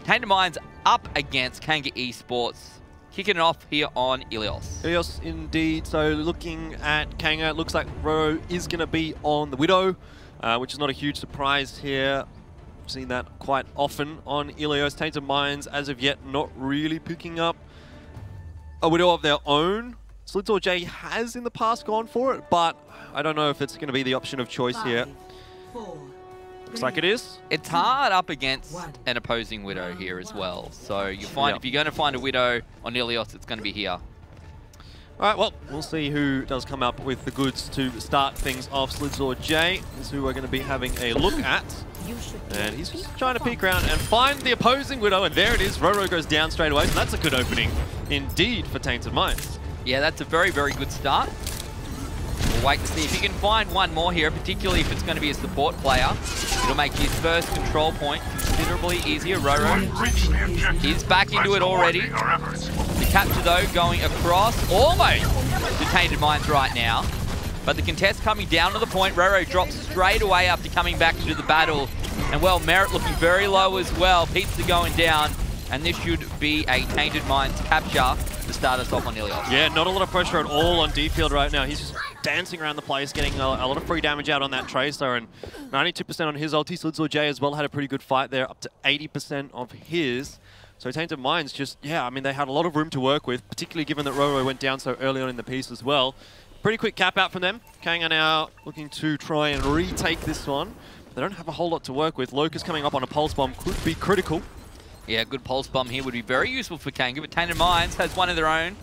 Tainted Minds up against Kanga Esports. Kicking it off here on Ilios. Ilios indeed. So looking at Kanga, it looks like Roro is going to be on the Widow, which is not a huge surprise here. I've seen that quite often on Ilios. Tainted Minds, as of yet, not really picking up a Widow of their own. Slidzor has in the past gone for it, but I don't know if it's going to be the option of choice here. Looks like it is. It's hard up against an opposing Widow here as well. So you find if you're going to find a Widow on Ilios, it's going to be here. All right, well, we'll see who does come up with the goods to start things off. Slidzor is who we're going to be having a look at. And he's just trying to peek around and find the opposing Widow, and there it is. Roro goes down straight away, so that's a good opening indeed for Tainted Minds. Yeah, that's a very, very good start. We'll wait to see if he can find one more here, particularly if it's going to be a support player. It'll make his first control point considerably easier. Roro is back into it already. The capture, though, going across almost to Tainted Minds right now. But the contest coming down to the point. Roro drops straight away after coming back into the battle. And, well, Merit looking very low as well. Pizza going down. And this should be a Tainted Minds capture to start us off on Ilios. Yeah, not a lot of pressure at all on D-Field right now. He's just dancing around the place, getting a lot of free damage out on that Tracer, and 92% on his ulti. Slidzor as well had a pretty good fight there, up to 80% of his. So Tainted Minds just, yeah, I mean, they had a lot of room to work with, particularly given that Roro went down so early on in the piece as well. Pretty quick cap out from them. Kanga now looking to try and retake this one. They don't have a whole lot to work with. Locust coming up on a Pulse Bomb could be critical. Yeah, good Pulse Bomb here would be very useful for Kanga, but Tainted Minds has one of their own.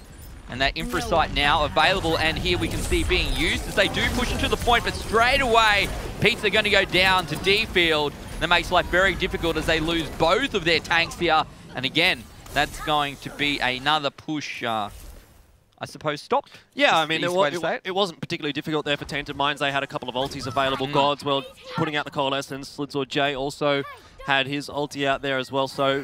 And that infra site now available, and here we can see being used as they do push into the point, but straight away, Pizza are going to go down to D-Field. That makes life very difficult as they lose both of their tanks here. And again, that's going to be another push, I suppose, stopped. Yeah, I mean, it wasn't particularly difficult there for Tainted Minds. They had a couple of ultis available. Gods, well, putting out the Coalescence. Slidzor also had his ulti out there as well, so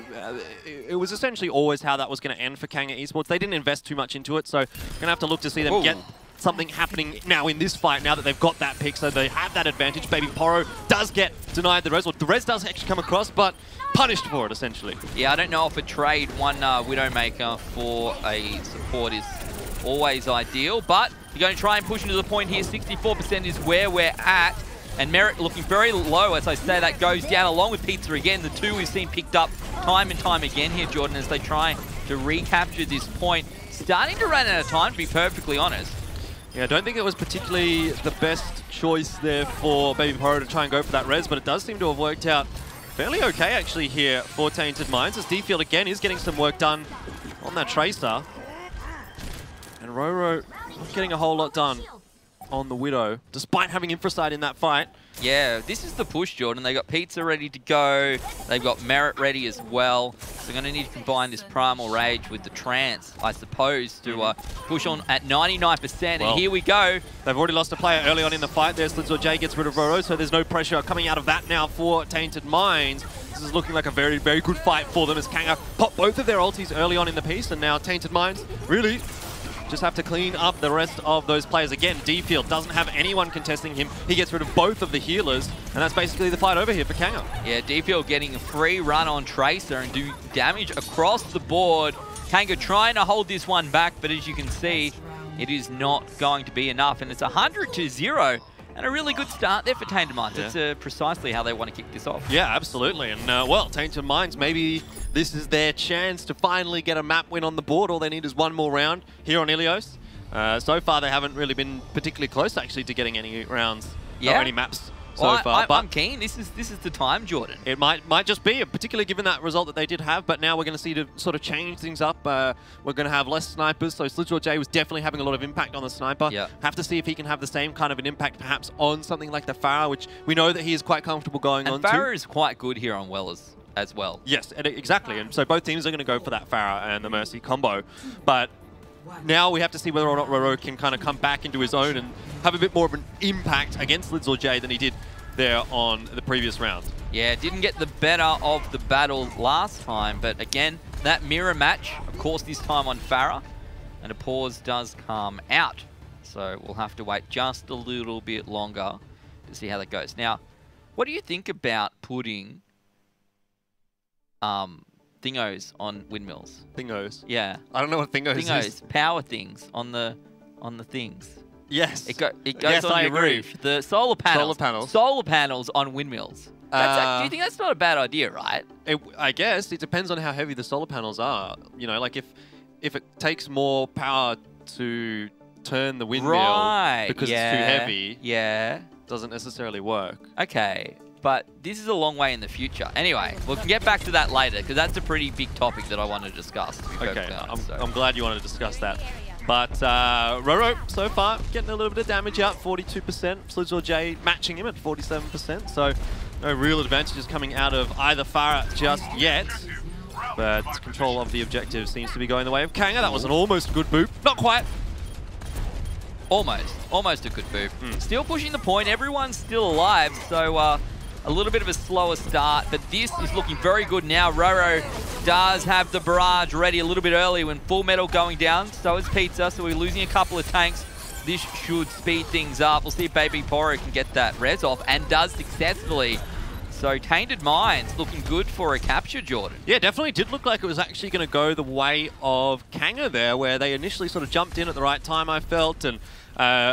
it was essentially always how that was going to end for Kanga Esports. They didn't invest too much into it, so we're going to have to look to see them get something happening now in this fight, now that they've got that pick, so they have that advantage. Baby Poro does get denied the res, or the res does actually come across, but punished for it, essentially. Yeah, I don't know if a trade one Widowmaker for a support is always ideal, but you're going to try and push into the point here. 64% is where we're at. And Merit looking very low, as I say, that goes down along with Pizza again. The two we've seen picked up time and time again here, Jordan, as they try to recapture this point. Starting to run out of time, to be perfectly honest. Yeah, I don't think it was particularly the best choice there for Baby Poro to try and go for that res, but it does seem to have worked out fairly okay, actually, here for Tainted Minds, as D-Field again is getting some work done on that Tracer. And Roro not getting a whole lot done on the Widow, despite having Infrasight in that fight. Yeah, this is the push, Jordan. They got Pizza ready to go. They've got Merit ready as well. So they're going to need to combine this Primal Rage with the Trance, I suppose, to push on at 99%. Well, and here we go. They've already lost a player early on in the fight there. Slidzor gets rid of Roro, so there's no pressure coming out of that now for Tainted Minds. This is looking like a very, very good fight for them as Kanga pop both of their ultis early on in the piece, and now Tainted Minds really just have to clean up the rest of those players. Again, D-Field doesn't have anyone contesting him. He gets rid of both of the healers, and that's basically the fight over here for Kanga. Yeah, D-Field getting a free run on Tracer and do damage across the board. Kanga trying to hold this one back, but as you can see, it is not going to be enough, and it's 100-0. And a really good start there for Tainted Minds. Yeah. It's precisely how they want to kick this off. Yeah, absolutely. And, well, Tainted Minds, maybe this is their chance to finally get a map win on the board. All they need is one more round here on Ilios. So far, they haven't really been particularly close, actually, to getting any rounds or any maps so far. I'm keen. This is the time, Jordan. It might just be, particularly given that result that they did have, but now we're going to see to sort of change things up. We're going to have less snipers, so Slidzor was definitely having a lot of impact on the sniper. Yeah. Have to see if he can have the same kind of an impact perhaps on something like the Pharah, which we know that he is quite comfortable going on to. And Pharah is quite good here on Wellers as well. Yes, exactly. And so both teams are going to go for that Pharah and the Mercy combo. But now we have to see whether or not Roro can kind of come back into his own and have a bit more of an impact against Slidzor than he did there on the previous round. Yeah, didn't get the better of the battle last time, but again, that mirror match, of course, this time on Pharah, and a pause does come out. So we'll have to wait just a little bit longer to see how that goes. Now, what do you think about putting thingos on windmills. Thingos? Yeah. I don't know what thingos is. Thingos, power things on the things. Yes. It goes on your roof. The solar panels. Solar panels. Solar panels on windmills. Do you think that's not a bad idea, right? I guess it depends on how heavy the solar panels are. You know, like if it takes more power to turn the windmill because it's too heavy, doesn't necessarily work. Okay, but this is a long way in the future. Anyway, we can get back to that later because that's a pretty big topic that I want to discuss. Okay, I'm glad you wanted to discuss that. But Roro, so far, getting a little bit of damage out, 42%. Slidzor J matching him at 47%. So no real advantages coming out of either Farah just yet. But control of the objective seems to be going the way of Kanga. That was an almost good boop. Not quite. Almost a good boop. Still pushing the point. Everyone's still alive. So a little bit of a slower start. But this is looking very good now. Roro does have the barrage ready a little bit early when Full Metal going down. So is Pizza. So we're losing a couple of tanks. This should speed things up. We'll see if Baby Poro can get that res off and does successfully. So Tainted Minds looking good for a capture, Jordan. Yeah, definitely did look like it was actually going to go the way of Kanga there, where they initially sort of jumped in at the right time, I felt, and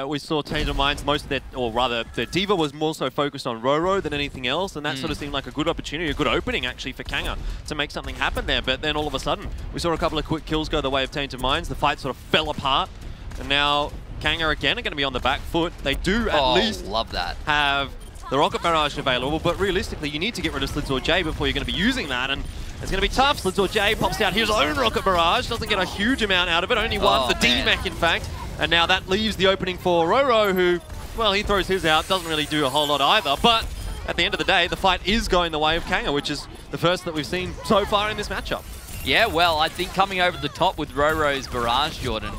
we saw Tainted Minds, most of their, or rather, their Diva was more so focused on Roro than anything else, and that sort of seemed like a good opportunity, a good opening actually for Kanga to make something happen there. But then all of a sudden, we saw a couple of quick kills go the way of Tainted Minds. The fight sort of fell apart, and now Kanga again are going to be on the back foot. They do at least love that. Have the Rocket Barrage available, but realistically, you need to get rid of Slidzor J before you're going to be using that, and it's going to be tough. Slidzor J pops out his own Rocket Barrage, doesn't get a huge amount out of it, only one, the D-Mech in fact, and now that leaves the opening for Roro, who, well, he throws his out, doesn't really do a whole lot either, but at the end of the day, the fight is going the way of Kanga, which is the first that we've seen so far in this matchup. Yeah, well, I think coming over the top with Roro's Barrage, Jordan,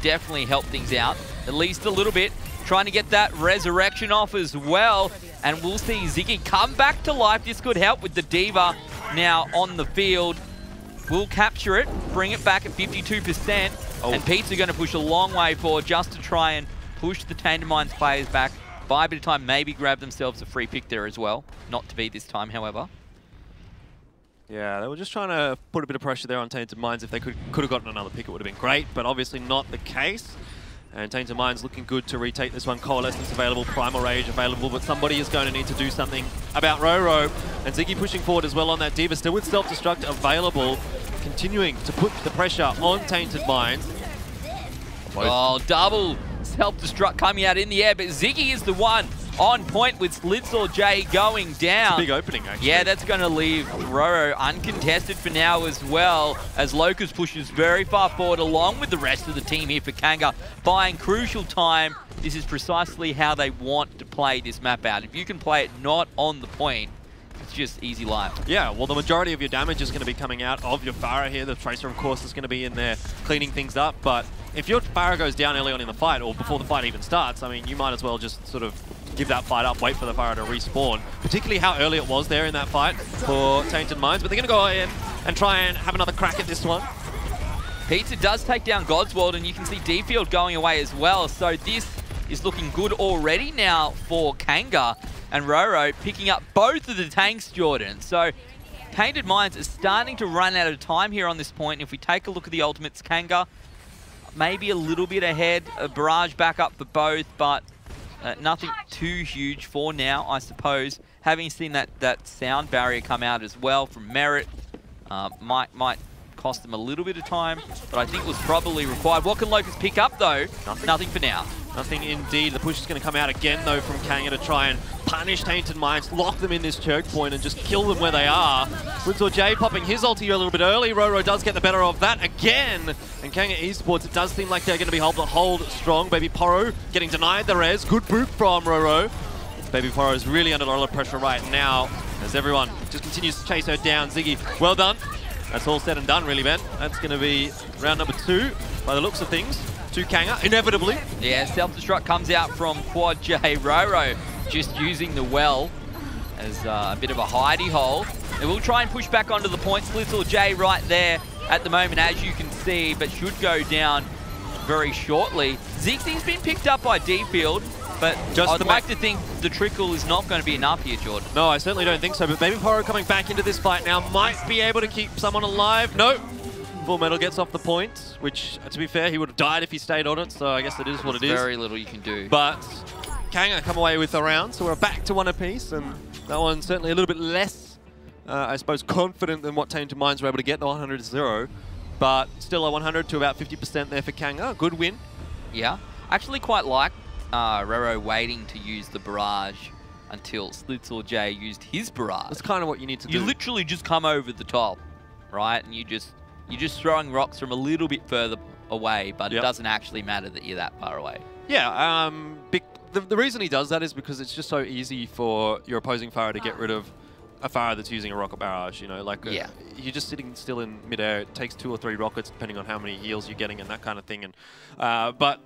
definitely helped things out, at least a little bit. Trying to get that resurrection off as well. And we'll see Ziggy come back to life. This could help with the Diva now on the field. We'll capture it, bring it back at 52%. And Pete's going to push a long way forward just to try and push the Tainted Minds players back. Buy a bit of time, maybe grab themselves a free pick there as well. Not to be this time, however. Yeah, they were just trying to put a bit of pressure there on Tainted Minds. If they could have gotten another pick, it would have been great, but obviously not the case. And Tainted Minds looking good to retake this one. Coalescence available, Primal Rage available, but somebody is going to need to do something about Roro. And Ziggy pushing forward as well on that Diva, still with Self-Destruct available, continuing to put the pressure on Tainted Minds. Oh, double Self-Destruct coming out in the air, but Ziggy is the one on point with Slidzor J going down. Big opening, actually. Yeah, that's going to leave Roro uncontested for now as well, as Locust pushes very far forward along with the rest of the team here for Kanga, buying crucial time. This is precisely how they want to play this map out. If you can play it not on the point, it's just easy life. Yeah, well, the majority of your damage is going to be coming out of your Farah here. The Tracer, of course, is going to be in there cleaning things up, but if your Farah goes down early on in the fight, or before the fight even starts, I mean, you might as well just sort of give that fight up, wait for the Farah to respawn. Particularly how early it was there in that fight for Tainted Minds, but they're going to go in and try and have another crack at this one. Pizza does take down Godsworld, and you can see D-Field going away as well, so this is looking good already now for Kanga, and Roro picking up both of the tanks, Jordan. So Tainted Minds is starting to run out of time here on this point. If we take a look at the ultimates, Kanga maybe a little bit ahead, a barrage back up for both, but nothing too huge for now, I suppose. Having seen that sound barrier come out as well from Merit, might cost them a little bit of time, but I think was probably required. What can Locust pick up, though? Nothing for now. Nothing indeed. The push is going to come out again, though, from Kanga to try and punish Tainted Minds, lock them in this choke point and just kill them where they are. Slidzor J popping his ulti a little bit early. Roro does get the better of that again. And Kanga Esports, it does seem like they're going to be able to hold strong. Baby Poro getting denied the res. Good boot from Roro. Baby Poro is really under a lot of pressure right now as everyone just continues to chase her down. Ziggy, well done. That's all said and done, really, Ben. That's going to be round number 2 by the looks of things. To Kanga, inevitably. Yeah, Self-Destruct comes out from Quad J. Roro just using the well as a bit of a hidey hole. They will try and push back onto the point. Slizzle J right there at the moment, as you can see, but should go down very shortly. Ziggy's been picked up by D-Field. But I'd like to think the trickle is not going to be enough here, Jordan. No, I certainly don't think so. But Baby Poro coming back into this fight now might be able to keep someone alive. No. Full Metal gets off the point, which, to be fair, he would have died if he stayed on it. So I guess it is what it is. Very little you can do. But Kanga come away with a round, so we're back to 1 apiece. And that one's certainly a little bit less, I suppose, confident than what Tainted Minds were able to get, the 100-0. But still a 100 to about 50% there for Kanga. Good win. Yeah. Actually quite like Rero waiting to use the barrage until Slitzel J used his barrage. That's kind of what you need to do. You literally just come over the top, right? And you're just throwing rocks from a little bit further away, but it doesn't actually matter that you're that far away. Yeah, the reason he does that is because it's just so easy for your opposing Pharah to get rid of a Pharah that's using a rocket barrage, you know, like you're just sitting still in midair. It takes 2 or 3 rockets depending on how many heals you're getting and that kind of thing. And but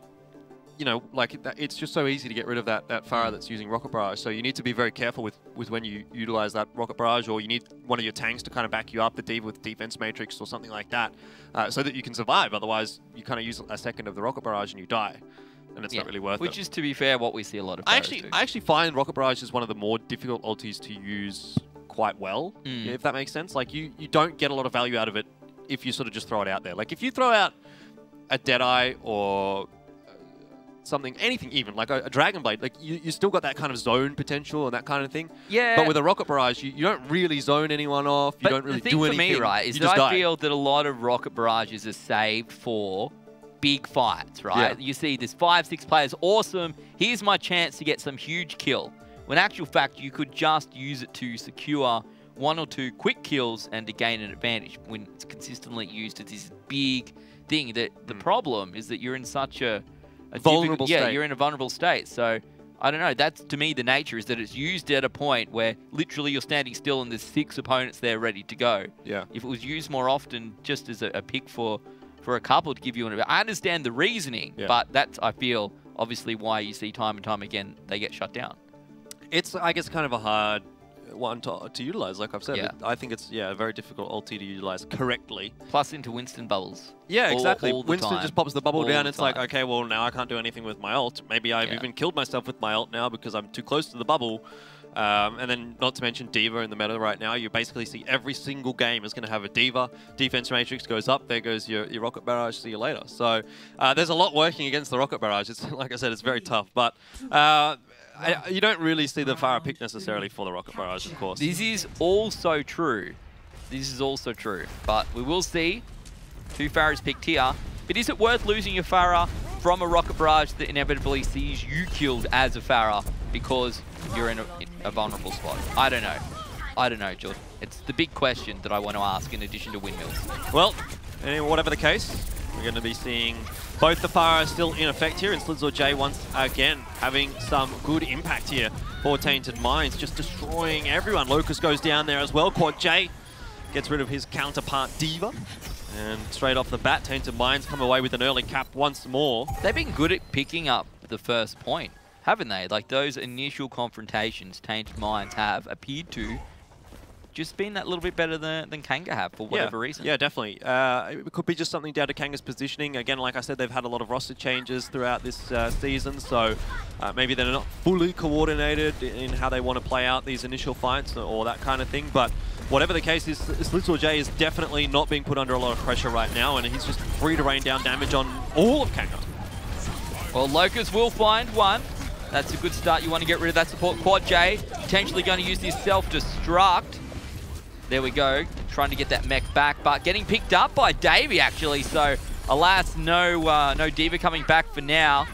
you know, like it's just so easy to get rid of that Pharah that's using rocket barrage. So you need to be very careful with when you utilize that rocket barrage, or you need one of your tanks to kind of back you up, the D.Va with defense matrix or something like that, so that you can survive. Otherwise, you kind of use a second of the rocket barrage and you die. And it's not really worth it. Which is, to be fair, what we see a lot of. I actually find rocket barrage is one of the more difficult ultis to use quite well, if that makes sense. Like you don't get a lot of value out of it if you sort of just throw it out there. Like if you throw out a Deadeye or something, anything even, like a Dragon Blade, like you still got that kind of zone potential and that kind of thing. Yeah. But with a rocket barrage, you don't really zone anyone off. You don't really do anything. The thing for me, right, is that I feel that a lot of rocket barrages are saved for big fights, right? You see this 5-6 players, awesome. Here's my chance to get some huge kill. When actual fact, you could just use it to secure 1 or 2 quick kills and to gain an advantage when it's consistently used as this big thing. That the problem is that you're in such a vulnerable state. Yeah, you're in a vulnerable state. So I don't know. That's, to me, the nature is that it's used at a point where literally you're standing still and there's 6 opponents there ready to go. Yeah. If it was used more often, just as a pick for a couple to give you an... I understand the reasoning, but that's, I feel, obviously why you see time and time again they get shut down. It's, I guess, kind of a hard one to utilize, like I've said. I think it's, a very difficult ulti to utilize correctly. Plus into Winston bubbles. Yeah, exactly. Winston just pops the bubble down. It's like, okay, well, now I can't do anything with my ult. Maybe I've even killed myself with my ult now because I'm too close to the bubble. And then, not to mention D.Va in the meta right now, you basically see every single game is going to have a D.Va. Defense matrix goes up, there goes your rocket barrage, see you later. So there's a lot working against the rocket barrage. It's, like I said, it's very tough. But you don't really see the Pharah pick necessarily for the rocket barrage, of course. This is also true. This is also true. But we will see 2 Pharahs picked here. But is it worth losing your Pharah from a rocket barrage that inevitably sees you killed as a Pharah because you're in a vulnerable spot? I don't know. I don't know, Jordan. It's the big question that I want to ask in addition to windmills. Well, whatever the case, we're going to be seeing both the Pharah still in effect here, and Slitzel J once again having some good impact here for Tainted Minds, just destroying everyone. Locust goes down there as well. Quad J gets rid of his counterpart D.Va. And straight off the bat, Tainted Minds come away with an early cap once more. They've been good at picking up the first point, haven't they? Like those initial confrontations Tainted Minds have appeared to just been that little bit better than Kanga have for whatever reason. Yeah, definitely. It could be just something down to Kanga's positioning. Again, like I said, they've had a lot of roster changes throughout this season, so maybe they're not fully coordinated in how they want to play out these initial fights or that kind of thing. But whatever the case is, Slitzel J is definitely not being put under a lot of pressure right now, and he's just free to rain down damage on all of Kanga. Well, Locust will find one. That's a good start. You want to get rid of that support. Quad J potentially going to use his self-destruct. There we go, trying to get that mech back, but getting picked up by Davey actually. So, alas, no D.Va coming back for now.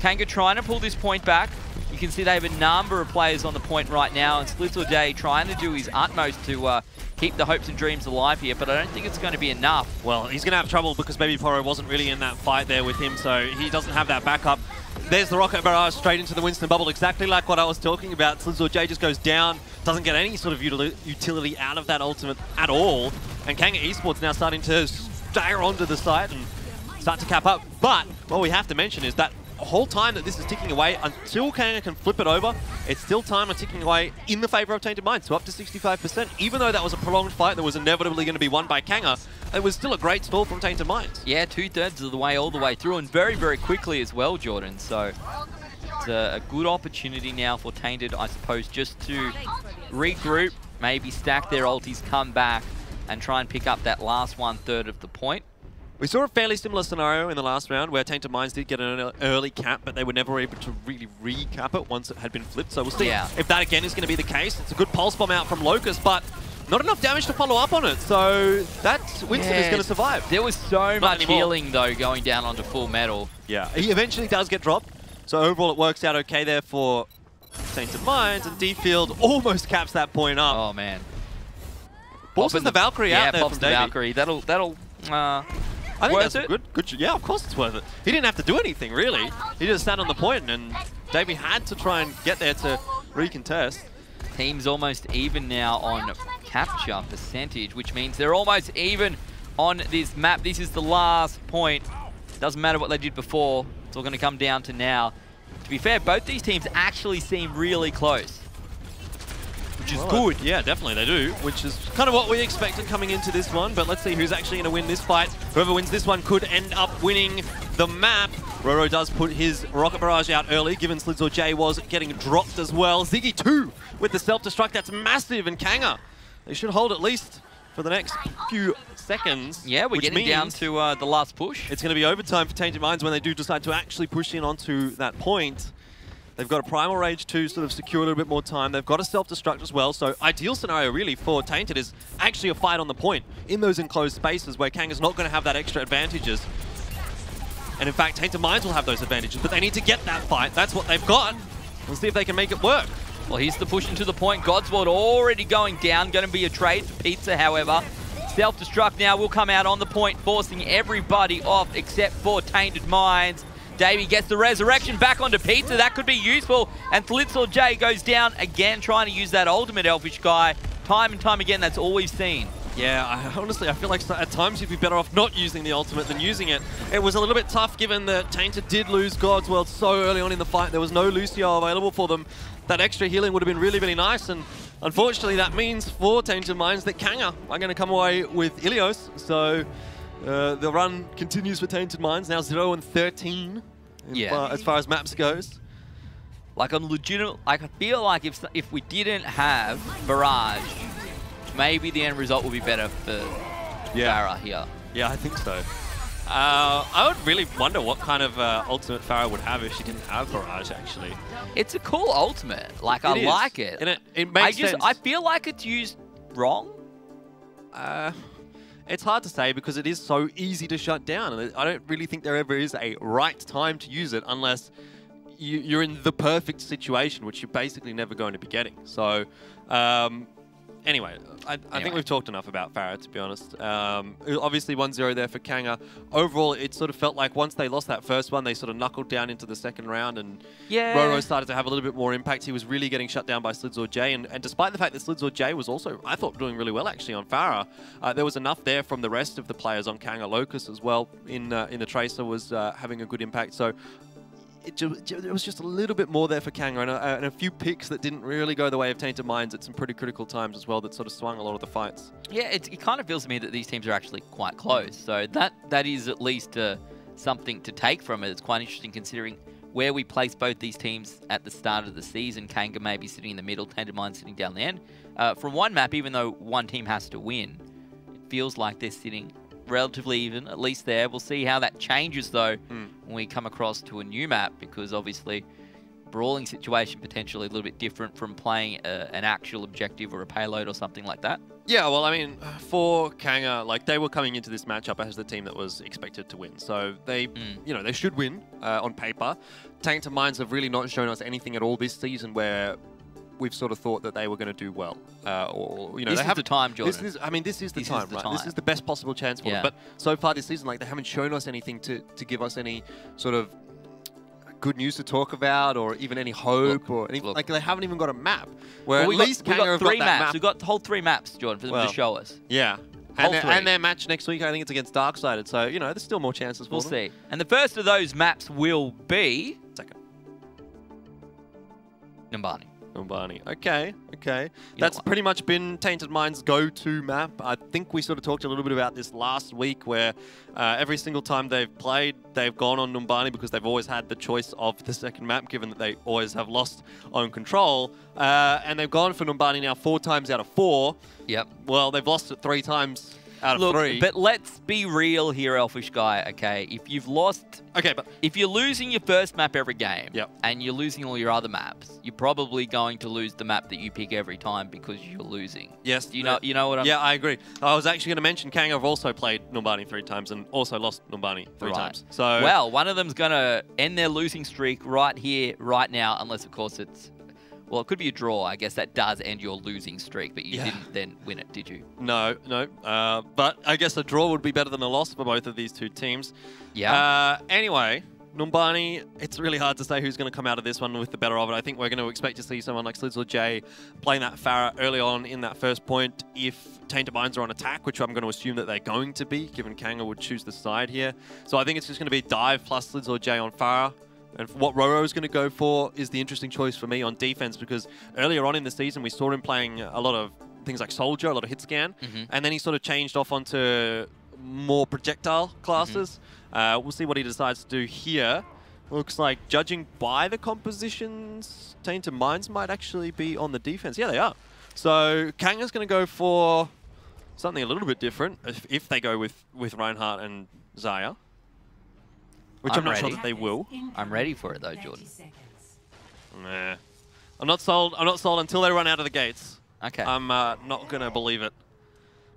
Kanga trying to pull this point back. You can see they have a number of players on the point right now, and Slitzel J trying to do his utmost to keep the hopes and dreams alive here, but I don't think it's going to be enough. Well, he's going to have trouble because Baby Poro wasn't really in that fight there with him, so he doesn't have that backup. There's the rocket barrage straight into the Winston bubble, exactly like what I was talking about. Slitzel J just goes down, doesn't get any sort of utility out of that ultimate at all, and Kanga Esports now starting to stagger onto the site and start to cap up. But what we have to mention is that whole time that this is ticking away, until Kanga can flip it over, it's still time and ticking away in the favor of Tainted Minds, so up to 65%. Even though that was a prolonged fight that was inevitably going to be won by Kanga, it was still a great stall from Tainted Minds. Yeah, 2/3 of the way all the way through, and very, very quickly as well, Jordan. So It's a good opportunity now for Tainted, I suppose, just to regroup, maybe stack their ultis, come back, and try and pick up that last 1/3 of the point. We saw a fairly similar scenario in the last round where Tainted Minds did get an early cap, but they were never able to really recap it once it had been flipped. So we'll see if that again is going to be the case. It's a good pulse bomb out from Locust, but not enough damage to follow up on it. So that Winston is going to survive. There was so much healing, though, going down onto full metal. Yeah, he eventually does get dropped. So overall, it works out okay there for Tainted Minds, and D-Field almost caps that point up. Oh, man. Forces the Valkyrie out there from the Valkyrie. That'll I think that's good. Yeah, of course it's worth it. He didn't have to do anything, really. He just sat on the point, and Davey had to try and get there to recontest. Team's almost even now on capture percentage, which means they're almost even on this map. This is the last point. Doesn't matter what they did before. It's all going to come down to now. To be fair, both these teams actually seem really close, which is good. Yeah, definitely they do, which is kind of what we expected coming into this one. But let's see who's actually going to win this fight. Whoever wins this one could end up winning the map. Roro does put his Rocket Barrage out early, given Slids or J was getting dropped as well. Ziggy 2 with the self-destruct. That's massive. And Kanga, they should hold at least for the next few seconds. Yeah, we're getting down to the last push. It's going to be overtime for Tainted Minds when they do decide to actually push in onto that point. They've got a Primal Rage to sort of secure a little bit more time. They've got a self-destruct as well. So ideal scenario really for Tainted is actually a fight on the point in those enclosed spaces where Kanga's not going to have that extra advantages. And in fact, Tainted Minds will have those advantages, but they need to get that fight. That's what they've got. We'll see if they can make it work. Well, here's the push into the point. Godsword already going down. Going to be a trade for Pizza, however. Self-destruct now will come out on the point, forcing everybody off except for Tainted Minds. Davey gets the resurrection back onto Pizza. That could be useful. And Thlitzel J goes down again, trying to use that ultimate Elfishguy. Time and time again, that's all we've seen. Yeah, honestly, I feel like at times you'd be better off not using the ultimate than using it. It was a little bit tough given that Tainted did lose God's World so early on in the fight. There was no Lucio available for them. That extra healing would have been really, really nice. And unfortunately, that means for Tainted Minds that Kanga are going to come away with Ilios. So the run continues for Tainted Minds, now 0 and 13 as far as maps goes. Like, I'm legitimate. Like, I feel like if we didn't have Barrage, maybe the end result would be better for Farah here. Yeah, I think so. I would really wonder what kind of ultimate Farah would have if she didn't have Barrage, actually. It's a cool ultimate. Like, I like it. And it makes sense. I feel like it's used wrong. It's hard to say because it is so easy to shut down. And I don't really think there ever is a right time to use it unless you're in the perfect situation, which you're basically never going to be getting. So, anyway, I think we've talked enough about Farah, to be honest. Obviously 1-0 there for Kanga. Overall, it sort of felt like once they lost that first one, they sort of knuckled down into the second round, and Roro started to have a little bit more impact. He was really getting shut down by Slids or J, and despite the fact that Slids or J was also, I thought, doing really well actually on Farah, there was enough there from the rest of the players on Kanga. Locust as well in the Tracer was having a good impact. So it was just a little bit more there for Kanga, and a few picks that didn't really go the way of Tainted Minds at some pretty critical times as well that sort of swung a lot of the fights. Yeah, it kind of feels to me that these teams are actually quite close. So that is at least something to take from it. It's quite interesting considering where we place both these teams at the start of the season. Kanga may be sitting in the middle, Tainted Minds sitting down the end. From one map, even though one team has to win, it feels like they're sitting relatively even, at least there. We'll see how that changes, though, when we come across to a new map, because obviously brawling situation potentially a little bit different from playing an actual objective or a payload or something like that. Yeah, well, I mean, for Kanga, like, they were coming into this matchup as the team that was expected to win. So they, you know, they should win on paper. Tainted Minds have really not shown us anything at all this season where we've sort of thought that they were going to do well, or you know, this is the time, Jordan. This is the time, right? This is the best possible chance for them. But so far this season, like, they haven't shown us anything to give us any sort of good news to talk about, or even any hope, or anything. Like, they haven't even got a map. Where at least Kanga have got 3 maps. We've got the whole 3 maps, Jordan, for them to show us. Yeah. And their match next week, I think it's against Darksided. So, you know, there's still more chances for them. We'll see. And the first of those maps will be second. Numbani. Numbani. Okay, okay. That's pretty much been Tainted Mind's go-to map. I think we sort of talked a little bit about this last week where every single time they've played, they've gone on Numbani because they've always had the choice of the second map, given that they always have lost on control. And they've gone for Numbani now 4 times out of 4. Yep. Well, they've lost it 3 times out of 3. But let's be real here, Elfishguy, okay? If you've lost... Okay, but... If you're losing your first map every game, yep, and you're losing all your other maps, you're probably going to lose the map that you pick every time because you're losing. Yes. You know what I'm... Yeah, I agree. I was actually going to mention Kanga have also played Numbani 3 times and also lost Numbani 3 times. So... Well, one of them's going to end their losing streak right here, right now, unless, of course, it's... Well, it could be a draw. I guess that does end your losing streak, but you didn't then win it, did you? No, no. But I guess a draw would be better than a loss for both of these two teams. Yeah. Anyway, Numbani, it's really hard to say who's going to come out of this one with the better of it. I think we're going to expect to see someone like Slids or Jay playing that Farah early on in that first point if Tainted Minds are on attack, which I'm going to assume that they're going to be, given Kanga would choose the side here. So I think it's just going to be Dive plus Slids or Jay on Farah. And what Roro is going to go for is the interesting choice for me on defense, because earlier on in the season we saw him playing a lot of things like Soldier, a lot of hit scan, and then he sort of changed off onto more projectile classes. We'll see what he decides to do here. Looks like, judging by the compositions, Tainted Minds might actually be on the defense. Yeah, they are. So Kanga's going to go for something a little bit different if they go with Reinhardt and Zaya. Which I'm not sure that they will. I'm ready for it though, Jordan. Nah. I'm not sold until they run out of the gates. Okay. I'm not going to believe it.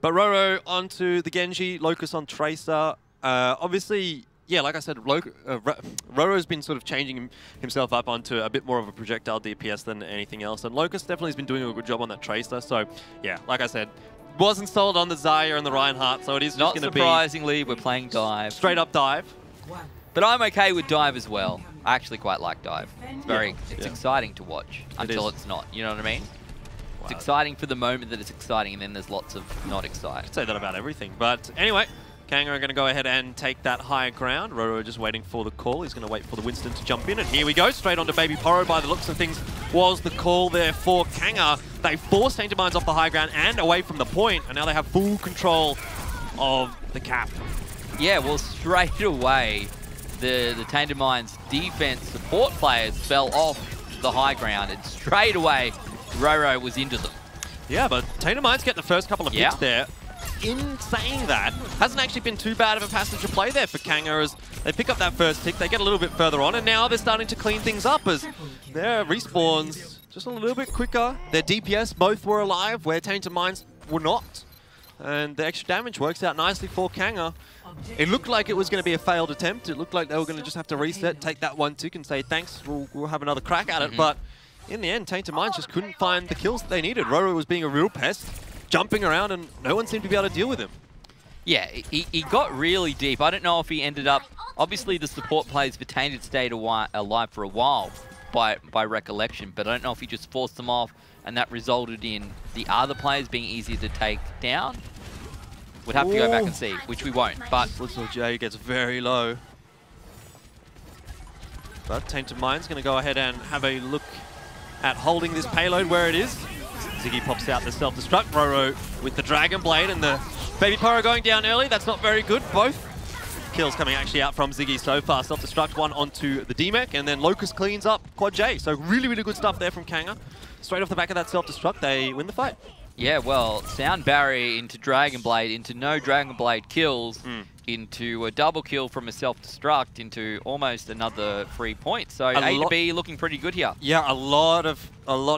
But Roro onto the Genji, Locust on Tracer. Obviously, yeah, like I said, Roro's been sort of changing himself up onto a bit more of a projectile DPS than anything else. And Locust definitely has been doing a good job on that Tracer. So, yeah, like I said, wasn't sold on the Zaya and the Reinhardt, so it is just going to be... Not surprisingly, we're playing Dive. Straight up Dive. But I'm okay with Dive as well. I actually quite like Dive. It's exciting to watch until it's not. You know what I mean? Wow. It's exciting for the moment that it's exciting, and then there's lots of not exciting. I'd say that about everything. But anyway, Kanga are going to go ahead and take that higher ground. Roro just waiting for the call. He's going to wait for the Winston to jump in. And here we go. Straight onto Baby Poro by the looks of things was the call there for Kanga. They forced Tainted Minds off the high ground and away from the point. And now they have full control of the cap. Yeah, well, straight away, the Tainted Minds defense support players fell off the high ground, and straight away Roro was into them. Yeah, but Tainted Minds get the first couple of hits there. In saying that, hasn't actually been too bad of a passage of play there for Kanga as they pick up that first tick, they get a little bit further on, and now they're starting to clean things up as their respawns just a little bit quicker. Their DPS both were alive where Tainted Minds were not. And the extra damage works out nicely for Kanga. It looked like it was going to be a failed attempt. It looked like they were going to just have to reset, take that 1 tick and say, thanks, we'll have another crack at it. But in the end, Tainted Minds just couldn't find the kills that they needed. Roro was being a real pest, jumping around, and no one seemed to be able to deal with him. Yeah, he got really deep. I don't know if he ended up... Obviously, the support players for Tainted stayed alive for a while by recollection, but I don't know if he just forced them off, and that resulted in the other players being easier to take down. We'd have to go back and see, which we won't, but... Little J gets very low. But Tainted Mind's going to go ahead and have a look at holding this payload where it is. Ziggy pops out the self-destruct. Roro with the Dragon Blade and the Baby Poro going down early. That's not very good. Both kills coming actually out from Ziggy so far. Self-destruct one onto the D-Mech, and then Locust cleans up Quad J. So really, really good stuff there from Kanga. Straight off the back of that self-destruct, they win the fight. Yeah, well, Sound Barrier into Dragon Blade, into no Dragon Blade kills, into a double kill from a self-destruct, into almost another 3 points. So A to B looking pretty good here. Yeah, a lot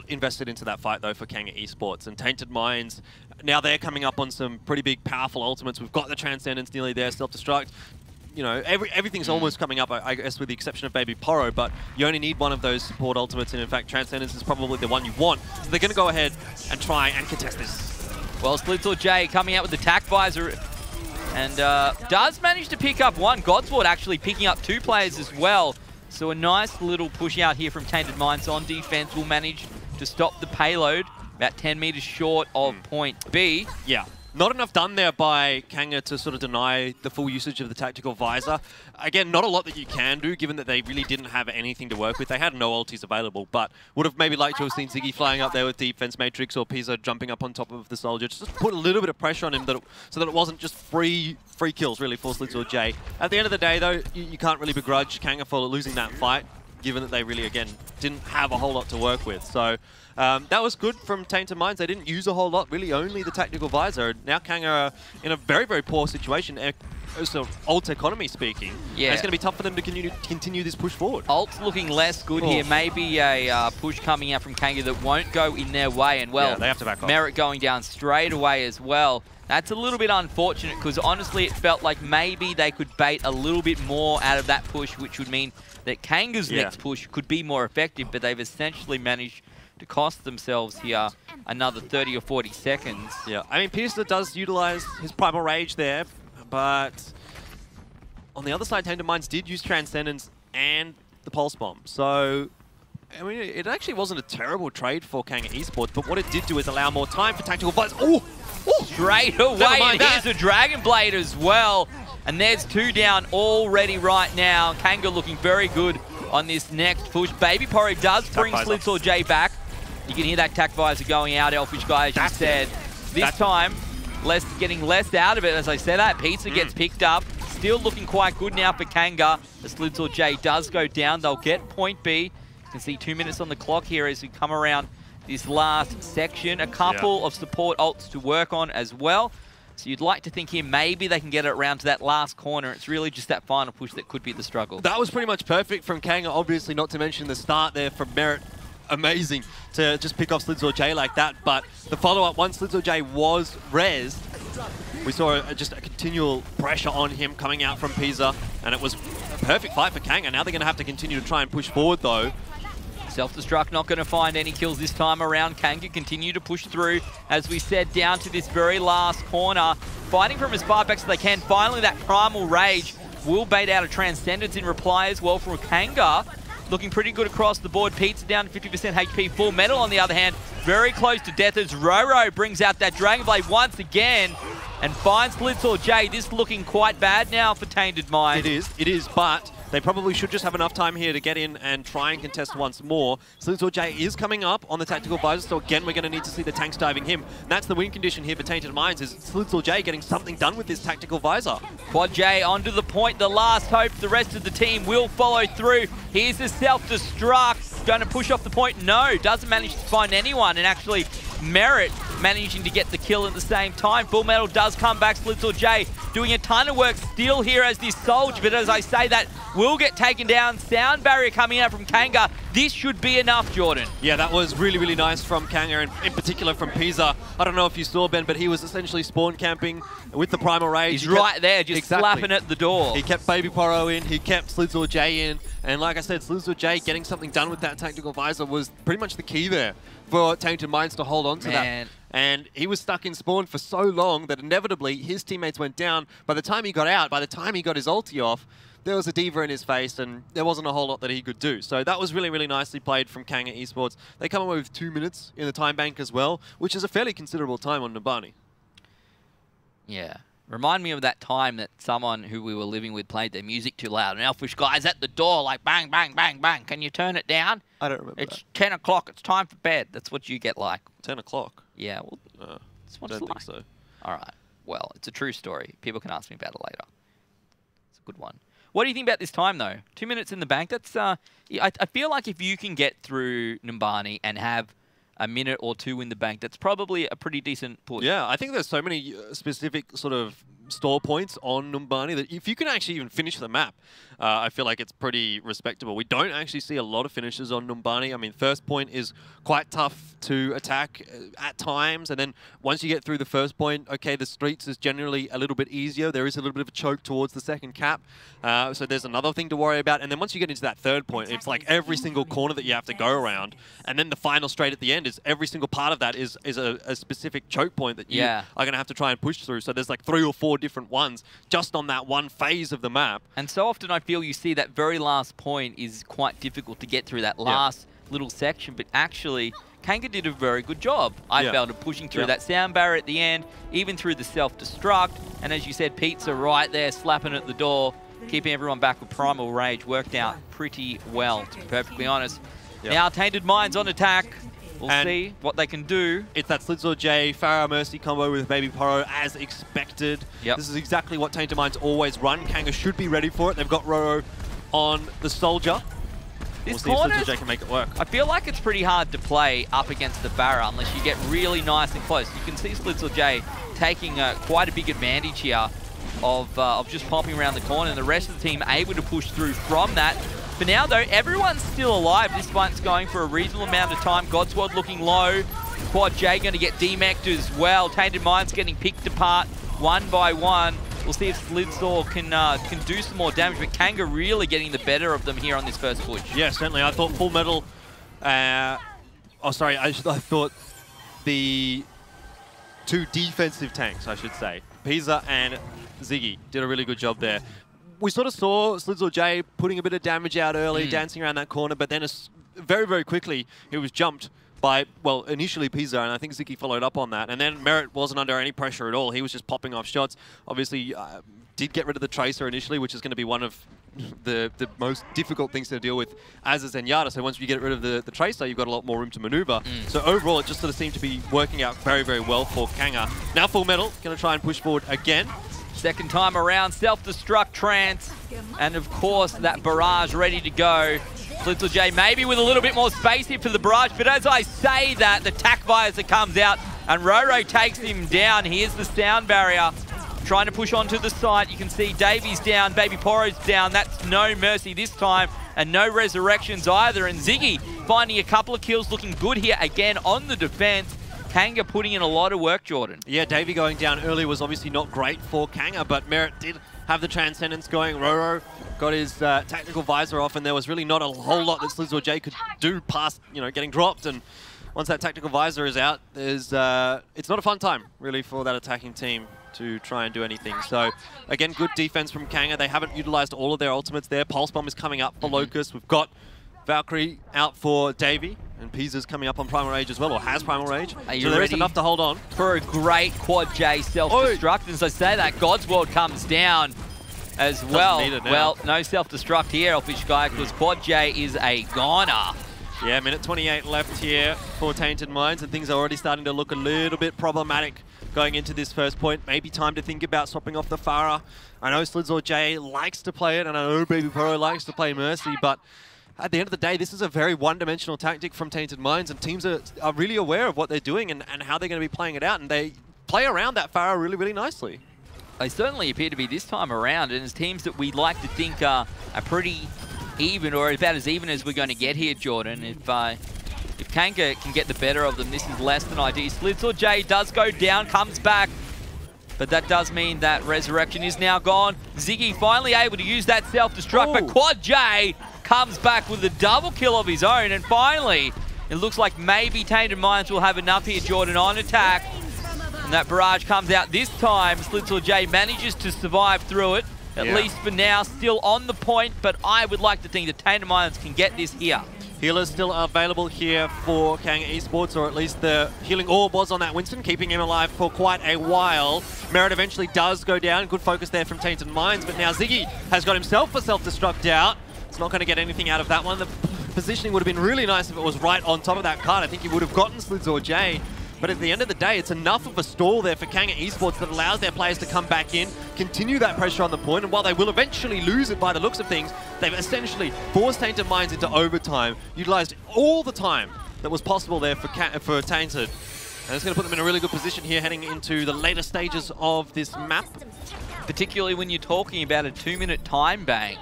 invested into that fight though for Kanga Esports, and Tainted Minds. Now they're coming up on some pretty big, powerful ultimates. We've got the Transcendence nearly there, self-destruct. You know, everything's almost coming up, I guess, with the exception of Baby Poro, but you only need one of those support ultimates, and in fact, Transcendence is probably the one you want. So they're going to go ahead and try and contest this. Well, Splitsaw J coming out with the Tac Visor, and does manage to pick up one. Godsword actually picking up 2 players as well. So a nice little push out here from Tainted Minds on defense will manage to stop the payload, about 10 meters short of point B. Yeah. Not enough done there by Kanga to sort of deny the full usage of the tactical visor. Again, not a lot that you can do, given that they really didn't have anything to work with. They had no ultis available, but would have maybe liked to have seen Ziggy flying up there with Defense Matrix or Pisa jumping up on top of the soldier. Just put a little bit of pressure on him so that it wasn't just free kills, really, for Slitz or Jay. At the end of the day, though, you can't really begrudge Kanga for losing that fight, given that they really, again, didn't have a whole lot to work with. So that was good from Tainted Minds. They didn't use a whole lot, really only the tactical visor. Now Kanga are in a very, very poor situation, also ult economy speaking. Yeah. And it's going to be tough for them to continue this push forward. Ult's looking less good here. Maybe a push coming out from Kanga that won't go in their way. And well, yeah, they have to back off. Merit going down straight away as well. That's a little bit unfortunate because honestly it felt like maybe they could bait a little bit more out of that push, which would mean that Kanga's next push could be more effective, but they've essentially managed to cost themselves here another 30 or 40 seconds. Yeah, I mean, Pisa does utilize his Primal Rage there, but on the other side, Tainted Minds did use Transcendence and the Pulse Bomb. So, I mean, it actually wasn't a terrible trade for Kanga Esports, but what it did do is allow more time for Tactical Visor. Oh! Straight away, and here's a Dragon Blade as well. And there's 2 down already right now. Kanga looking very good on this next push. Baby Porro does bring Slitz or Jay back. You can hear that tac visor going out, Elfishguy, as you said. This time, getting less out of it, as I said that. Pizza gets picked up. Still looking quite good now for Kanga. The Slitz or Jay does go down. They'll get point B. You can see 2 minutes on the clock here as we come around this last section. A couple of support ults to work on as well. So you'd like to think here maybe they can get it around to that last corner. It's really just that final push that could be the struggle. That was pretty much perfect from Kanga, obviously, not to mention the start there from Merit. Amazing to just pick off Slitz or Jay like that. But the follow-up, once Slitz or Jay was rezzed, we saw just a continual pressure on him coming out from Pisa. And it was a perfect fight for Kanga. Now they're going to have to continue to try and push forward, though. Self-destruct not going to find any kills this time around. Kanga continue to push through, as we said, down to this very last corner. Fighting from as far back as they can. Finally, that Primal Rage will bait out a Transcendence in reply as well from Kanga. Looking pretty good across the board. Pizza down to 50% HP. Full Metal, on the other hand, very close to death as Roro brings out that Dragon Blade once again and finds Slitz or Jay. This looking quite bad now for Tainted Minds. It is, but they probably should just have enough time here to get in and try and contest once more. Slitz or Jay is coming up on the tactical visor, so again, we're going to need to see the tanks diving him. And that's the win condition here for Tainted Minds, is Slitz or Jay getting something done with this tactical visor. Quad J onto the point, the last hope. The rest of the team will follow through. Here's the self-destruct. Going to push off the point. No, doesn't manage to find anyone, and actually Merit managing to get the kill at the same time. Full Metal does come back. Slitz or Jay doing a ton of work still here as this Soldier, but as I say that, will get taken down. Sound barrier coming out from Kanga. This should be enough, Jordan. Yeah, that was really, really nice from Kanga, and in particular from Pisa. I don't know if you saw, Ben, but he was essentially spawn camping with the Primal Rage. He's right there, just slapping at the door. He kept Baby Porro in, he kept Slitz or Jay in, and like I said, Slitz or Jay getting something done with that tactical visor was pretty much the key there for Tainted Minds to hold on to that. And he was stuck in spawn for so long that inevitably his teammates went down. By the time he got out, by the time he got his ulti off, there was a diva in his face and there wasn't a whole lot that he could do. So that was really, really nicely played from Kanga Esports. They come away with 2 minutes in the time bank as well, which is a fairly considerable time on Numbani. Yeah. Remind me of that time that someone who we were living with played their music too loud. And Elfishguy's at the door like bang, bang, bang, bang. Can you turn it down? I don't remember It's 10 o'clock. It's time for bed. That's what you get like. 10 o'clock? Yeah, well, that's what I it's don't like. think so. All right. Well, it's a true story. People can ask me about it later. It's a good one. What do you think about this time, though? 2 minutes in the bank. That's I feel like if you can get through Numbani and have a minute or two in the bank, that's probably a pretty decent push. Yeah, I think there's so many specific sort of store points on Numbani that if you can actually even finish the map, I feel like it's pretty respectable. We don't actually see a lot of finishes on Numbani. I mean, first point is quite tough to attack at times, and then once you get through the first point, okay, the streets is generally a little bit easier. There is a little bit of a choke towards the second cap, so there's another thing to worry about. And then once you get into that third point, it's like every single corner that you have to go around, and then the final straight at the end is every single part of that is a specific choke point that you are going to have to try and push through. So there's like 3 or 4 different ones just on that one phase of the map. And so often I feel you see that very last point is quite difficult to get through that last little section, but actually Kanga did a very good job, I felt, of pushing through that sound barrier at the end, even through the self-destruct. And as you said, Pizza right there slapping at the door, keeping everyone back with Primal Rage. Worked out pretty well, to be perfectly honest. Now Tainted Minds on attack. We'll see what they can do. It's that Slidzor Farah Mercy combo with Baby Poro as expected. This is exactly what Tainted Minds always run. Kanga should be ready for it. They've got Roro on the Soldier. We'll see if Slidzor can make it work. I feel like it's pretty hard to play up against the Barra unless you get really nice and close. You can see Slidzor taking quite a big advantage here of just popping around the corner, and the rest of the team able to push through from that. For now, though, everyone's still alive. This fight's going for a reasonable amount of time. Godsword looking low. Quad J going to get demeched as well. Tainted Minds getting picked apart one by one. We'll see if Slidzor can do some more damage, but Kanga really getting the better of them here on this first push. Yeah, certainly. I thought Full Metal... I thought the two defensive tanks, I should say, Pizza and Ziggy, did a really good job there. We sort of saw Slidzor putting a bit of damage out early, dancing around that corner, but then very, very quickly he was jumped by, well, initially Pizza, and I think Ziggy followed up on that. And then Merit wasn't under any pressure at all. He was just popping off shots. Obviously, did get rid of the Tracer initially, which is going to be one of the most difficult things to deal with as a Zenyatta. So once you get rid of the Tracer, you've got a lot more room to maneuver. So overall, it just sort of seemed to be working out very, very well for Kanga. Now Full Metal, going to try and push forward again. Second time around, self-destruct trance, and of course that barrage ready to go. Slidzor maybe with a little bit more space here for the barrage, but as I say that, the tack visor comes out and Roro takes him down. Here's the sound barrier, trying to push onto the site. You can see Davy's down, Baby Poro's down. That's no mercy this time, and no resurrections either. And Ziggy finding a couple of kills, looking good here again on the defense. Kanga putting in a lot of work, Jordan. Yeah, Davey going down early was obviously not great for Kanga, but Merit did have the Transcendence going. Roro got his tactical visor off, and there was really not a whole lot that Slidzor could do past, getting dropped. And once that tactical visor is out, there's it's not a fun time, really, for that attacking team to try and do anything. So, again, good defense from Kanga. They haven't utilized all of their ultimates there. Pulse Bomb is coming up for Locust. We've got Valkyrie out for Davey, and Pizza's coming up on Primal Rage as well, or has Primal Rage. So there is enough to hold on. For a great Quad J self-destruct. As I say that, Godsworld comes down as well. Well, no self-destruct here, Elfishguy, because Quad J is a goner. Yeah, minute 28 left here for Tainted Minds, and things are already starting to look a little bit problematic going into this first point. Maybe time to think about swapping off the Farah. I know Slidzor likes to play it, and I know Baby Poro likes to play Mercy, but at the end of the day, this is a very one-dimensional tactic from Tainted Minds, and teams are really aware of what they're doing and how they're going to be playing it out, and they play around that Farah really, really nicely. They certainly appear to be this time around, and as teams that we like to think are pretty even, or about as even as we're going to get here, Jordan. If Kanga can get the better of them, this is less than ideal. Slidzor does go down, comes back, but that does mean that Resurrection is now gone. Ziggy finally able to use that self-destruct, but Quad J comes back with a double kill of his own, and finally, it looks like maybe Tainted Minds will have enough here, Jordan, on attack. And that barrage comes out this time. Slidzor manages to survive through it, at least for now, still on the point, but I would like to think that Tainted Minds can get this here. Healers still available here for Kanga Esports, or at least the healing orb was on that Winston, keeping him alive for quite a while. Merit eventually does go down. Good focus there from Tainted Minds, but now Ziggy has got himself a self-destruct out. It's not going to get anything out of that one. The positioning would have been really nice if it was right on top of that card. I think he would have gotten Slidzor, but at the end of the day, it's enough of a stall there for Kanga Esports that allows their players to come back in, continue that pressure on the point, and while they will eventually lose it by the looks of things, they've essentially forced Tainted Minds into overtime, utilized all the time that was possible there for Tainted. And it's going to put them in a really good position here heading into the later stages of this map. Particularly when you're talking about a 2-minute time bank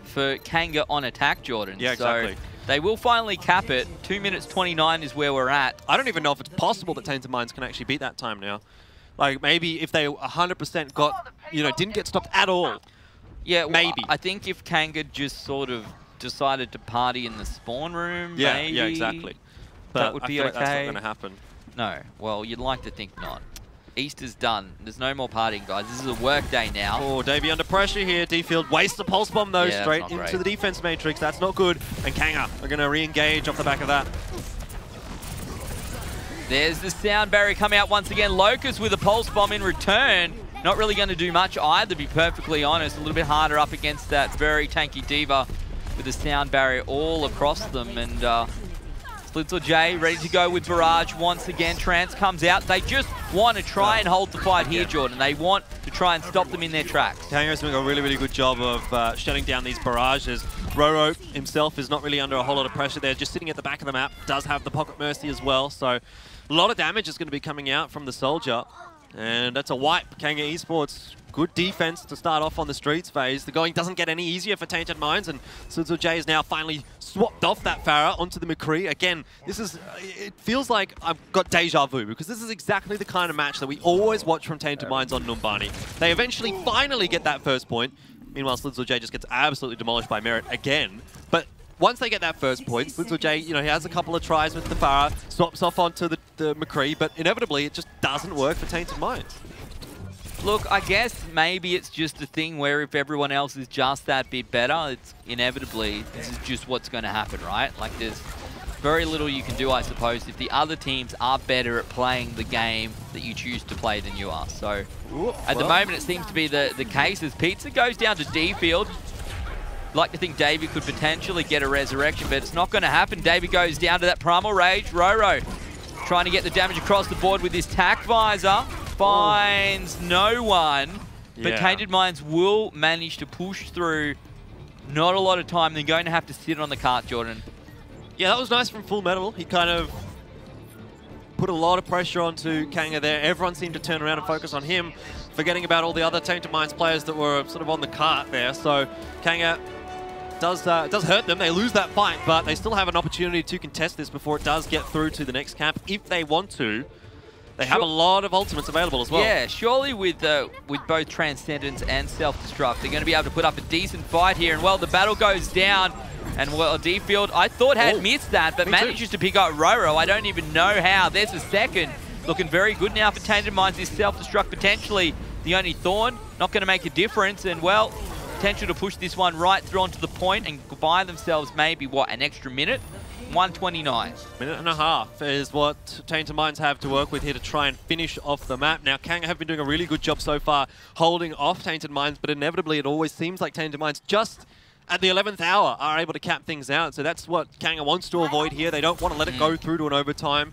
for Kanga on attack, Jordan. Yeah, exactly. So they will finally cap it. 2 minutes 29 is where we're at. I don't even know if it's possible that Tainted Minds can actually beat that time now. Like, maybe if they 100% got, didn't get stopped at all. Yeah, well, maybe. I think if Kanga just sort of decided to party in the spawn room, maybe. Yeah, exactly. But that would be okay. Like that's not going to happen. No, well, you'd like to think not. Easter's done. There's no more partying, guys. This is a work day now. Oh, Davey under pressure here. D-Field wastes the Pulse Bomb, though, straight into the defense matrix. That's not good. And Kanga are going to re-engage off the back of that. There's the sound barrier coming out once again. Locust with a pulse bomb in return. Not really going to do much either, to be perfectly honest. A little bit harder up against that very tanky D.Va with the sound barrier all across them. And Slitzel ready to go with Barrage once again. Trance comes out. They just want to try and hold the fight here, Jordan. They want to try and stop them in their tracks. Kanga's doing a really, really good job of shutting down these barrages. Roro himself is not really under a whole lot of pressure there, just sitting at the back of the map. Does have the Pocket Mercy as well, so a lot of damage is going to be coming out from the Soldier. And that's a wipe. Kanga Esports, good defense to start off on the streets phase. The going doesn't get any easier for Tainted Minds, and Slitzel J is now finally swapped off that Pharah onto the McCree. Again, this is, it feels like I've got deja vu, because this is exactly the kind of match that we always watch from Tainted Minds on Numbani. They eventually finally get that first point. Meanwhile, Slitzel J just gets absolutely demolished by Merit again. But once they get that first point, Slitzel J, you know, he has a couple of tries with the Pharah, swaps off onto the McCree, but inevitably it just doesn't work for Tainted Minds. Look, I guess maybe it's just a thing where if everyone else is just that bit better, it's inevitably, this is just what's going to happen, right? Like, there's very little you can do, I suppose, if the other teams are better at playing the game that you choose to play than you are. So, at the moment, it seems to be the case as Pizza goes down to D field. Like to think Davey could potentially get a resurrection, but it's not going to happen. Davey goes down to that Primal Rage. Roro trying to get the damage across the board with his tack visor. Finds no one, but Tainted Minds will manage to push through. Not a lot of time. They're going to have to sit on the cart, Jordan. Yeah, that was nice from Full Metal. He kind of put a lot of pressure onto Kanga there. Everyone seemed to turn around and focus on him, forgetting about all the other Tainted Minds players that were sort of on the cart there. So Kanga does hurt them. They lose that fight, but they still have an opportunity to contest this before it does get through to the next camp if they want to. They have a lot of ultimates available as well. Yeah, surely with both Transcendence and Self-Destruct, they're going to be able to put up a decent fight here. And, well, the battle goes down. And, well, D-Field, I thought had missed that, but manages to pick up Roro. I don't even know how. There's a second. Looking very good now for Tainted Minds. This Self-Destruct potentially the only thorn. Not going to make a difference. And, well, potential to push this one right through onto the point and buy themselves maybe, what, an extra minute? 129. Minute and a half is what Tainted Minds have to work with here to try and finish off the map. Now, Kanga have been doing a really good job so far holding off Tainted Minds, but inevitably it always seems like Tainted Minds just at the 11th hour are able to cap things out. So that's what Kanga wants to avoid here. They don't want to let it go through to an overtime,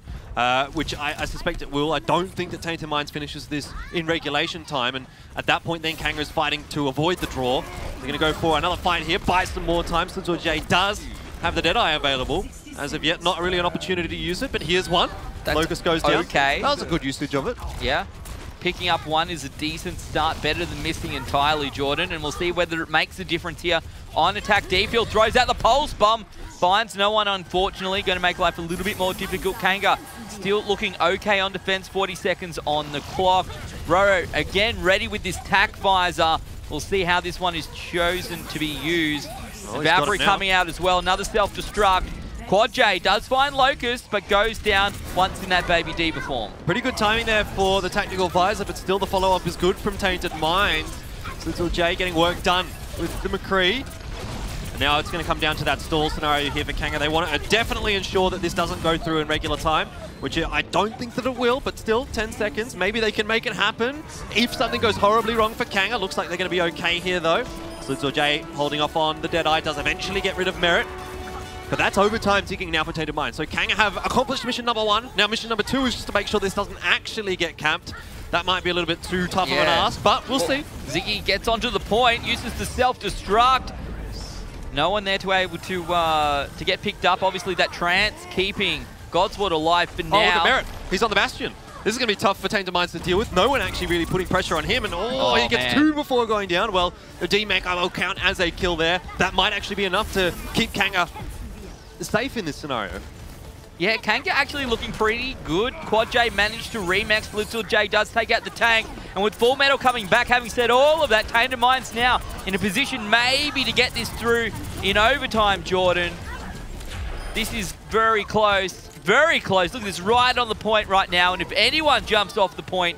which I suspect it will. I don't think that Tainted Minds finishes this in regulation time, and at that point then Kanga is fighting to avoid the draw. They're going to go for another fight here, buy some more time. Slitzel J does have the Deadeye available. As of yet, not really an opportunity to use it, but here's one. Locust goes down. Okay. That was a good usage of it. Yeah. Picking up one is a decent start, better than missing entirely, Jordan, and we'll see whether it makes a difference here on attack. D-Field throws out the pulse bomb, finds no one, unfortunately. Going to make life a little bit more difficult. Kanga still looking okay on defense, 40 seconds on the clock. Roro, again, ready with this tack visor. We'll see how this one is chosen to be used. Valkyrie coming out as well, another self-destruct. Quad J does find Locust, but goes down once in that Baby D form. Pretty good timing there for the tactical visor, but still the follow-up is good from Tainted Minds. Slitzel J getting work done with the McCree. And now it's going to come down to that stall scenario here for Kanga. They want to definitely ensure that this doesn't go through in regular time, which I don't think that it will, but still 10 seconds. Maybe they can make it happen. If something goes horribly wrong for Kanga, looks like they're going to be okay here though. Slitzel J holding off on the Deadeye, does eventually get rid of Merit. But that's overtime ticking now for Tainted Minds. So Kanga have accomplished mission number 1. Now mission number 2 is just to make sure this doesn't actually get camped. That might be a little bit too tough of an ask, but we'll see. Ziggy gets onto the point, uses the self-destruct. No one there to able to get picked up. Obviously that trance keeping Godsword alive for now. Oh, look at Merit. He's on the Bastion. This is going to be tough for Tainted Minds to deal with. No one actually really putting pressure on him. And he gets 2 before going down. Well, the D-Mech I will count as a kill there. That might actually be enough to keep Kanga safe in this scenario. Yeah, Kanga actually looking pretty good. Quad J managed to remax. Slitzel J does take out the tank. And with Full Metal coming back, having said all of that, Tainted Minds now in a position maybe to get this through in overtime, Jordan. This is very close. Very close. Look at this, right on the point right now. And if anyone jumps off the point,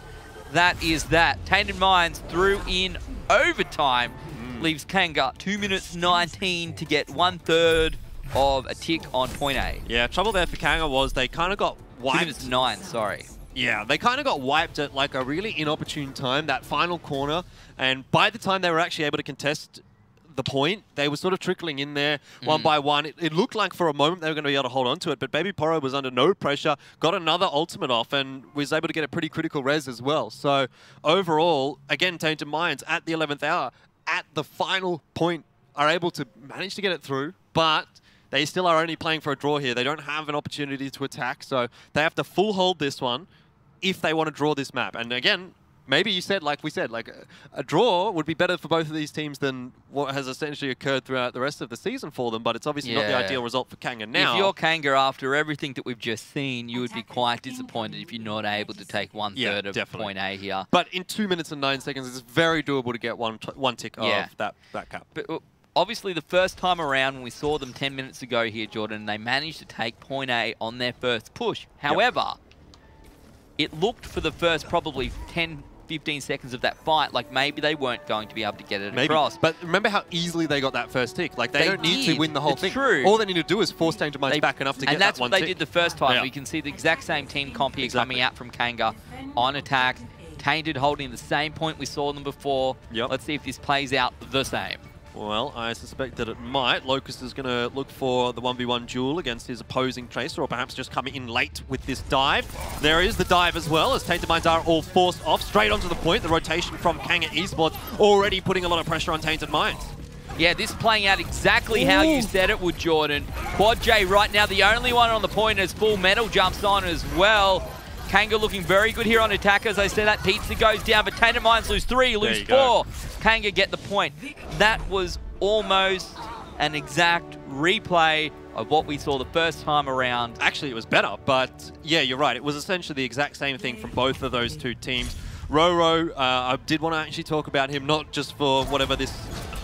that is that. Tainted Minds through in overtime. Leaves Kanga 2 minutes 19 to get 1/3 of a tick on point A. Yeah, trouble there for Kanga was they kind of got wiped. 2 minutes 9, sorry. Yeah, they kind of got wiped at like a really inopportune time, that final corner. And by the time they were actually able to contest the point, they were sort of trickling in there one by one. It looked like for a moment they were going to be able to hold on to it, but Baby Poro was under no pressure, got another ultimate off, and was able to get a pretty critical res as well. So overall, again, Tainted Minds at the 11th hour, at the final point, are able to manage to get it through, but they still are only playing for a draw here. They don't have an opportunity to attack, so they have to full hold this one if they want to draw this map. And again, maybe you said, like we said, like a draw would be better for both of these teams than what has essentially occurred throughout the rest of the season for them, but it's obviously not the ideal result for Kanga now. If you're Kanga, after everything that we've just seen, you would be quite disappointed if you're not able to take 1/3 of point A here. But in 2 minutes and 9 seconds, it's very doable to get one tick of that cap. But obviously, the first time around when we saw them 10 minutes ago here, Jordan, they managed to take point A on their first push. However, it looked for the first probably 10-15 seconds of that fight like maybe they weren't going to be able to get it across. But remember how easily they got that first tick. Like, they don't need to win the whole thing. True. All they need to do is force Tainted Minds back enough to get that one tick. And that's what they did the first time. We can see the exact same team comp here coming out from Kanga on attack. Tainted holding the same point we saw them before. Let's see if this plays out the same. Well, I suspect that it might. Locust is going to look for the 1v1 duel against his opposing Tracer, or perhaps just coming in late with this dive. There is the dive as well, as Tainted Minds are all forced off, straight onto the point. The rotation from Kanga Esports already putting a lot of pressure on Tainted Minds. Yeah, this playing out exactly how you said it would, Jordan. Quad J right now, the only one on the point as Full Metal jumps on as well. Kanga looking very good here on attack. As I said, that Pizza goes down, but Tainted Minds lose 3, lose 4. Kanga get the point. That was almost an exact replay of what we saw the first time around. Actually, it was better, but yeah, you're right. It was essentially the exact same thing from both of those two teams. Roro, I did want to actually talk about him, not just for whatever this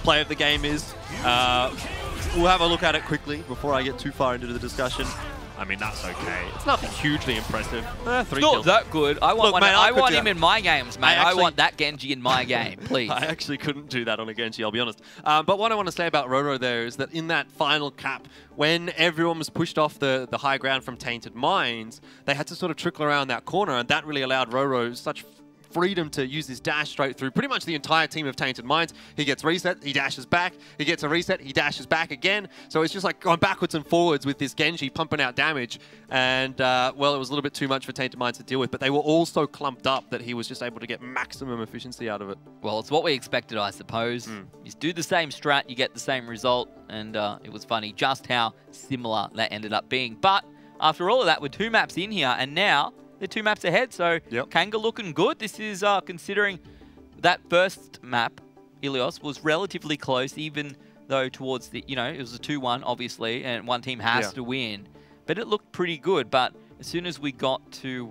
play of the game is. We'll have a look at it quickly before I get too far into the discussion. I mean, that's okay. It's nothing hugely impressive. 3 kills. Not that good. I want, I want him in my games, mate. I want that Genji in my game, please. I actually couldn't do that on a Genji, I'll be honest. But what I want to say about Roro there is that in that final cap, when everyone was pushed off the high ground from Tainted Minds, they had to sort of trickle around that corner, and that really allowed Roro such freedom to use his dash straight through pretty much the entire team of Tainted Minds. He gets reset, he dashes back, he gets a reset, he dashes back again. So it's just like going backwards and forwards with this Genji pumping out damage. And, well, it was a little bit too much for Tainted Minds to deal with, but they were all so clumped up that he was just able to get maximum efficiency out of it. Well, it's what we expected, I suppose. You do the same strat, you get the same result, and it was funny just how similar that ended up being. But after all of that, we're 2 maps in here, and now they're 2 maps ahead, so Kanga looking good. This is considering that first map, Ilios, was relatively close, even though towards the, it was a 2-1, obviously, and one team has to win. But it looked pretty good. But as soon as we got to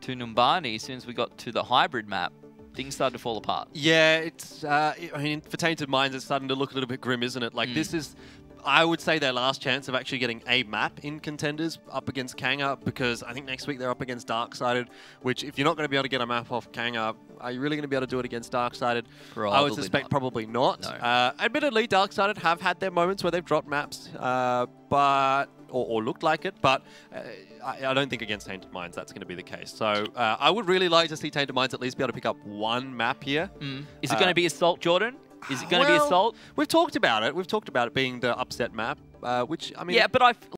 Numbani, as soon as we got to the hybrid map, things started to fall apart. Yeah, it's, I mean, for Tainted Minds, it's starting to look a little bit grim, isn't it? Like, this is, I would say, their last chance of actually getting a map in Contenders up against Kanga, because I think next week they're up against Darksided, which if you're not going to be able to get a map off Kanga, are you really going to be able to do it against Darksided? I would suspect probably not. No. Admittedly, Darksided have had their moments where they've dropped maps, or looked like it, but I don't think against Tainted Minds that's going to be the case. So I would really like to see Tainted Minds at least be able to pick up 1 map here. Is it going to be Assault, Jordan? Is it going to be Assault? We've talked about it. We've talked about it being the upset map, which, I mean... Yeah, but